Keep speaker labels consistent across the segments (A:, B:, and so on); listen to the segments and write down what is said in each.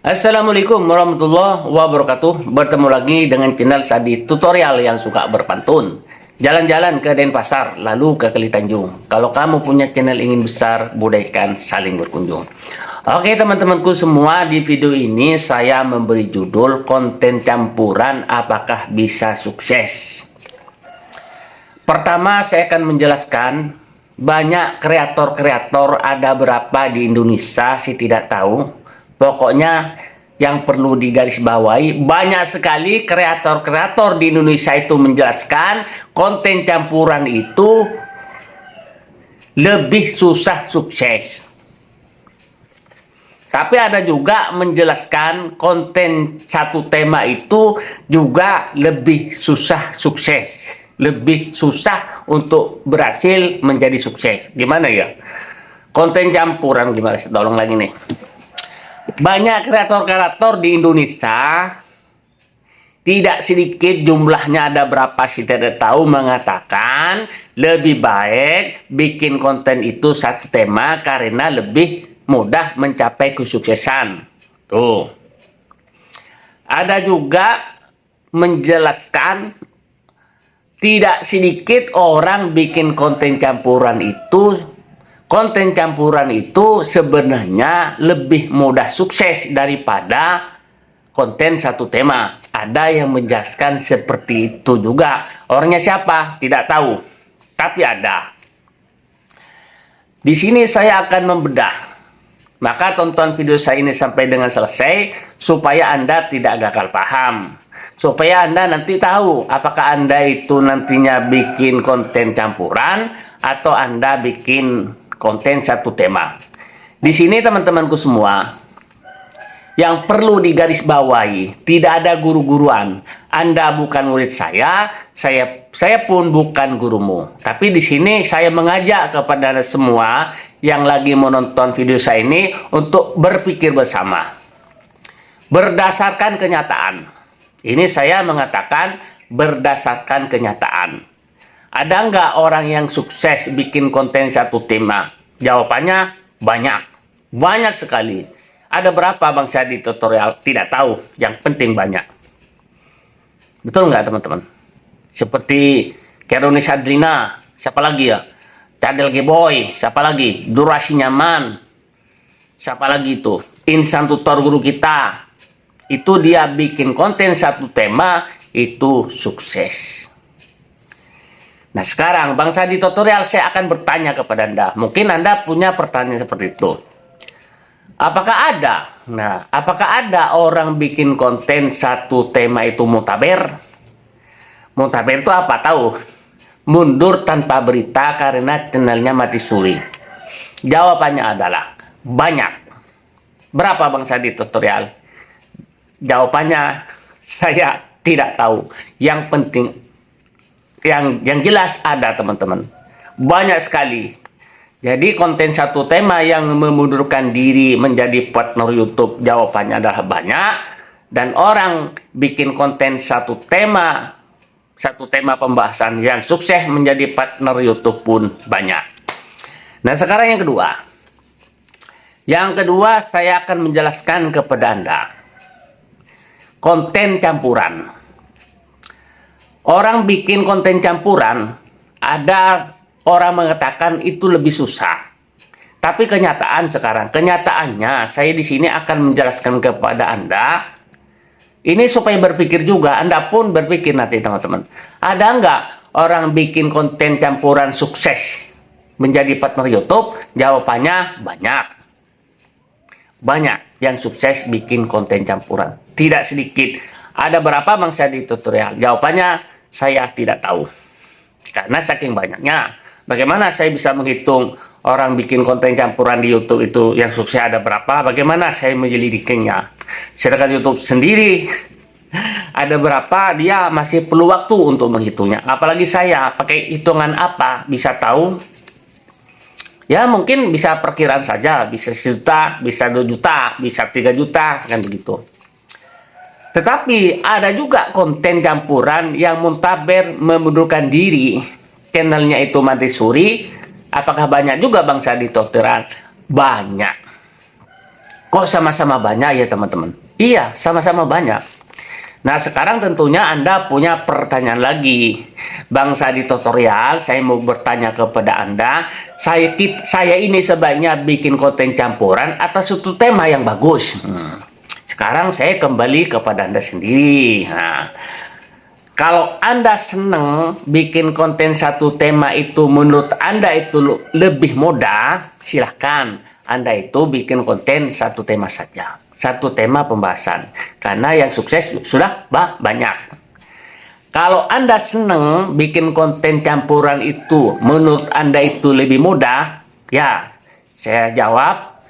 A: Assalamualaikum warahmatullahi wabarakatuh. Bertemu lagi dengan channel Sadi Tutorial yang suka berpantun. Jalan-jalan ke Denpasar, lalu ke Kali Tanjung. Kalau kamu punya channel ingin besar, budaykan saling berkunjung. Oke teman-temanku semua, di video ini saya memberi judul konten campuran apakah bisa sukses. Pertama saya akan menjelaskan banyak kreator-kreator, ada berapa di Indonesia sih tidak tahu. Pokoknya yang perlu digarisbawahi, banyak sekali kreator-kreator di Indonesia itu menjelaskan konten campuran itu lebih susah sukses. Tapi ada juga menjelaskan konten satu tema itu juga lebih susah sukses. Lebih susah untuk berhasil menjadi sukses. Gimana ya? Konten campuran gimana? Tolong lagi nih. Banyak kreator-kreator di Indonesia, tidak sedikit jumlahnya, ada berapa sih tidak tahu, mengatakan lebih baik bikin konten itu satu tema karena lebih mudah mencapai kesuksesan. Tuh. Ada juga menjelaskan tidak sedikit orang bikin konten campuran itu. Konten campuran itu sebenarnya lebih mudah sukses daripada konten satu tema. Ada yang menjelaskan seperti itu juga. Orangnya siapa? Tidak tahu. Tapi ada. Di sini saya akan membedah. Maka tonton video saya ini sampai dengan selesai supaya Anda tidak gagal paham. Supaya Anda nanti tahu apakah Anda itu nantinya bikin konten campuran atau Anda bikin konten satu tema. Di sini teman-temanku semua, yang perlu digarisbawahi, tidak ada guru-guruan. Anda bukan murid saya pun bukan gurumu. Tapi di sini saya mengajak kepada Anda semua yang lagi menonton video saya ini untuk berpikir bersama. Berdasarkan kenyataan. Ini saya mengatakan berdasarkan kenyataan. Ada nggak orang yang sukses bikin konten satu tema? Jawabannya banyak. Banyak sekali. Ada berapa Bang Sadi Tutorial? Tidak tahu. Yang penting banyak. Betul nggak teman-teman? Seperti Keroni Sadrina. Siapa lagi ya? Cadel Gboy. Siapa lagi? Durasi Nyaman. Siapa lagi itu? Insan Tutor guru kita. Itu dia bikin konten satu tema. Itu sukses. Nah sekarang Bang Sadi Tutorial saya akan bertanya kepada Anda. Mungkin Anda punya pertanyaan seperti itu. Apakah ada? Nah, apakah ada orang bikin konten satu tema itu mutaber? Mutaber itu apa? Tahu? Mundur tanpa berita karena channelnya mati suri. Jawabannya adalah banyak. Berapa Bang Sadi Tutorial? Jawabannya saya tidak tahu. Yang penting yang jelas ada teman-teman, banyak sekali. Jadi konten satu tema yang memundurkan diri menjadi partner YouTube, jawabannya adalah banyak. Dan orang bikin konten satu tema pembahasan yang sukses menjadi partner YouTube pun banyak. Nah sekarang yang kedua saya akan menjelaskan kepada Anda konten campuran. Orang bikin konten campuran, ada orang mengatakan itu lebih susah. Tapi kenyataannya saya di sini akan menjelaskan kepada Anda. Ini supaya berpikir juga, Anda pun berpikir nanti teman-teman. Ada nggak orang bikin konten campuran sukses menjadi partner YouTube? Jawabannya banyak. Banyak yang sukses bikin konten campuran. Tidak sedikit. Ada berapa Bang Sadi Tutorial? Jawabannya saya tidak tahu. Karena saking banyaknya. Bagaimana saya bisa menghitung orang bikin konten campuran di YouTube itu yang sukses ada berapa? Bagaimana saya menyelidikinya? Sedangkan YouTube sendiri ada berapa? Dia masih perlu waktu untuk menghitungnya. Apalagi saya pakai hitungan apa bisa tahu? Ya mungkin bisa perkiraan saja. Bisa 1 juta, bisa 2 juta, bisa 3 juta. Kan begitu. Tetapi ada juga konten campuran yang muntaber memundurkan diri. Channelnya itu mati suri. Apakah banyak juga Bang Sadi Tutorial? Banyak. Kok sama-sama banyak ya teman-teman? Iya, sama-sama banyak. Nah, sekarang tentunya Anda punya pertanyaan lagi. Bang Sadi Tutorial, saya mau bertanya kepada Anda, saya ini sebaiknya bikin konten campuran atau satu tema yang bagus? Sekarang saya kembali kepada Anda sendiri. Nah, kalau Anda senang bikin konten satu tema itu menurut Anda itu lebih mudah, silahkan Anda itu bikin konten satu tema saja. Satu tema pembahasan. Karena yang sukses sudah banyak. Kalau Anda senang bikin konten campuran itu menurut Anda itu lebih mudah, ya saya jawab,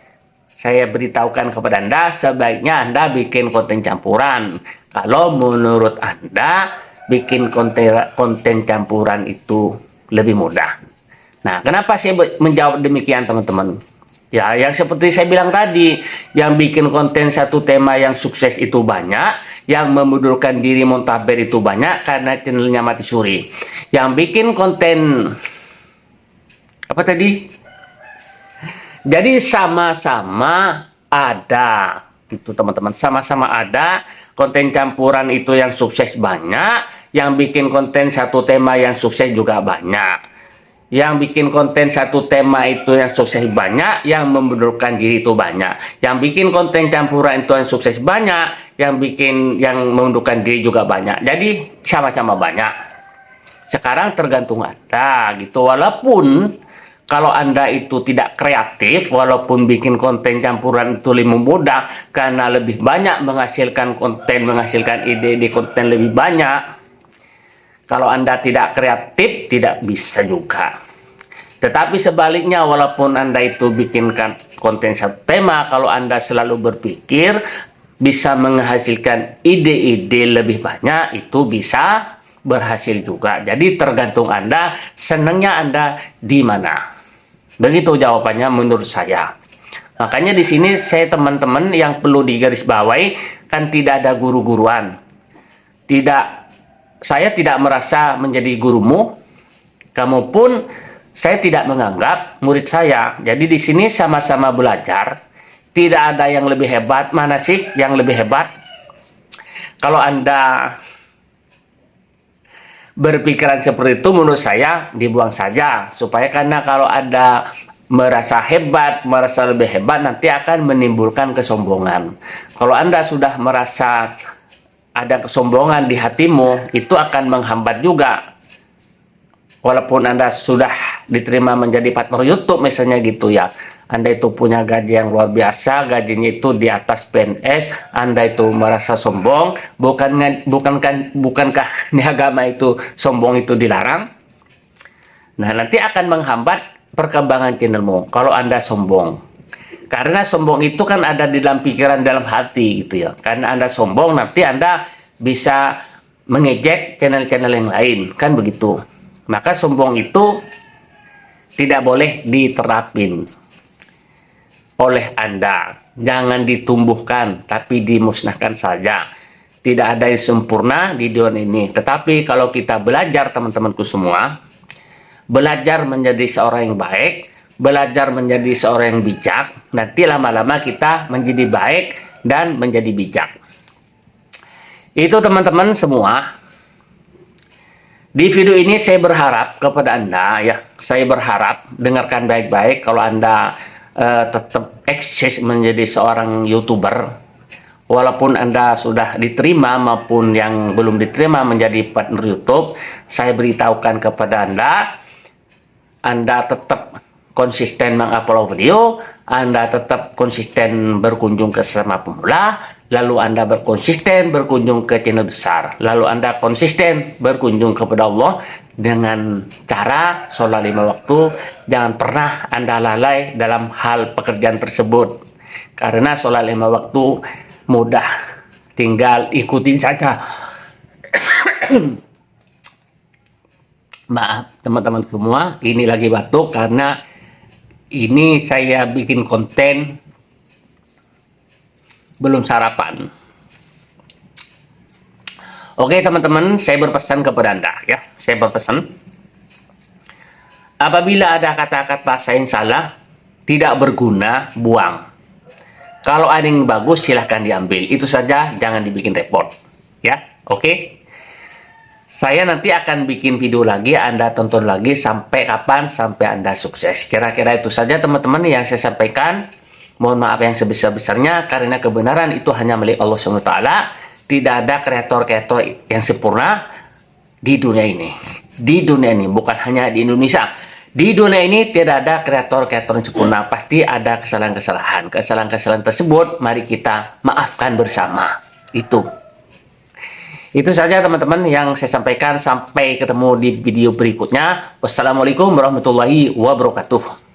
A: saya beritahukan kepada Anda sebaiknya Anda bikin konten campuran. Kalau menurut Anda bikin konten campuran itu lebih mudah. Nah, kenapa saya menjawab demikian teman-teman? Ya, yang seperti saya bilang tadi, yang bikin konten satu tema yang sukses itu banyak, yang memundurkan diri muntaber itu banyak karena channelnya mati suri. Yang bikin konten apa tadi? Jadi sama-sama ada, gitu teman-teman. Sama-sama ada konten campuran itu yang sukses banyak, yang bikin konten satu tema yang sukses juga banyak. Yang bikin konten satu tema itu yang sukses banyak, yang memundurkan diri itu banyak. Yang bikin konten campuran itu yang sukses banyak, yang memundurkan diri juga banyak. Jadi sama-sama banyak. Sekarang tergantung Anda gitu. Walaupun kalau Anda itu tidak kreatif, walaupun bikin konten campuran itu lebih mudah karena lebih banyak menghasilkan konten, menghasilkan ide di konten lebih banyak. Kalau Anda tidak kreatif, tidak bisa juga. Tetapi sebaliknya, walaupun Anda itu bikinkan konten satu tema, kalau Anda selalu berpikir bisa menghasilkan ide-ide lebih banyak, itu bisa berhasil juga. Jadi tergantung Anda, senangnya Anda di mana. Begitu jawabannya menurut saya. Makanya di sini saya teman-teman yang perlu digarisbawahi, kan tidak ada guru-guruan. Saya tidak merasa menjadi gurumu, kamu pun saya tidak menganggap murid saya. Jadi di sini sama-sama belajar. Tidak ada yang lebih hebat. Mana sih yang lebih hebat? Kalau Anda berpikiran seperti itu, menurut saya dibuang saja. Karena kalau Anda merasa hebat, merasa lebih hebat, nanti akan menimbulkan kesombongan. Kalau Anda sudah merasa ada kesombongan di hatimu, itu akan menghambat juga. Walaupun Anda sudah diterima menjadi partner YouTube misalnya gitu ya, Anda itu punya gaji yang luar biasa, gajinya itu di atas PNS, Anda itu merasa sombong, bukankah di agama itu sombong itu dilarang? Nah, nanti akan menghambat perkembangan channelmu kalau Anda sombong. Karena sombong itu kan ada di dalam pikiran, dalam hati gitu ya. Karena Anda sombong, nanti Anda bisa mengejek channel-channel yang lain, kan begitu. Maka sombong itu tidak boleh diterapin oleh Anda. Jangan ditumbuhkan, tapi dimusnahkan saja. Tidak ada yang sempurna di dunia ini. Tetapi kalau kita belajar, teman-temanku semua, belajar menjadi seorang yang baik, belajar menjadi seorang yang bijak, nanti lama-lama kita menjadi baik dan menjadi bijak. Itu teman-teman semua. Di video ini saya berharap kepada Anda, ya, saya berharap dengarkan baik-baik. Kalau Anda tetap eksis menjadi seorang YouTuber, walaupun Anda sudah diterima maupun yang belum diterima menjadi partner YouTube, saya beritahukan kepada Anda tetap konsisten mengupload video, Anda tetap konsisten berkunjung ke sesama pemula, lalu Anda berkonsisten berkunjung ke channel besar, lalu Anda konsisten berkunjung kepada Allah dengan cara sholat 5 waktu. Jangan pernah Anda lalai dalam hal pekerjaan tersebut, karena sholat 5 waktu mudah, tinggal ikutin saja. Maaf teman-teman semua, ini lagi batuk karena ini saya bikin konten belum sarapan. Oke teman-teman, saya berpesan kepada Anda ya. Saya berpesan, apabila ada kata-kata saya yang salah, tidak berguna, buang. Kalau ada yang bagus silahkan diambil. Itu saja, jangan dibikin repot. Ya, oke. Saya nanti akan bikin video lagi, Anda tonton lagi sampai kapan? Sampai Anda sukses. Kira-kira itu saja teman-teman yang saya sampaikan. Mohon maaf yang sebesar-besarnya, karena kebenaran itu hanya milik Allah SWT. Tidak ada kreator-kreator yang sempurna di dunia ini. Di dunia ini, bukan hanya di Indonesia. Di dunia ini tidak ada kreator-kreator yang sempurna. Pasti ada kesalahan-kesalahan. Kesalahan-kesalahan tersebut, mari kita maafkan bersama. Itu saja teman-teman yang saya sampaikan. Sampai ketemu di video berikutnya. Wassalamualaikum warahmatullahi wabarakatuh.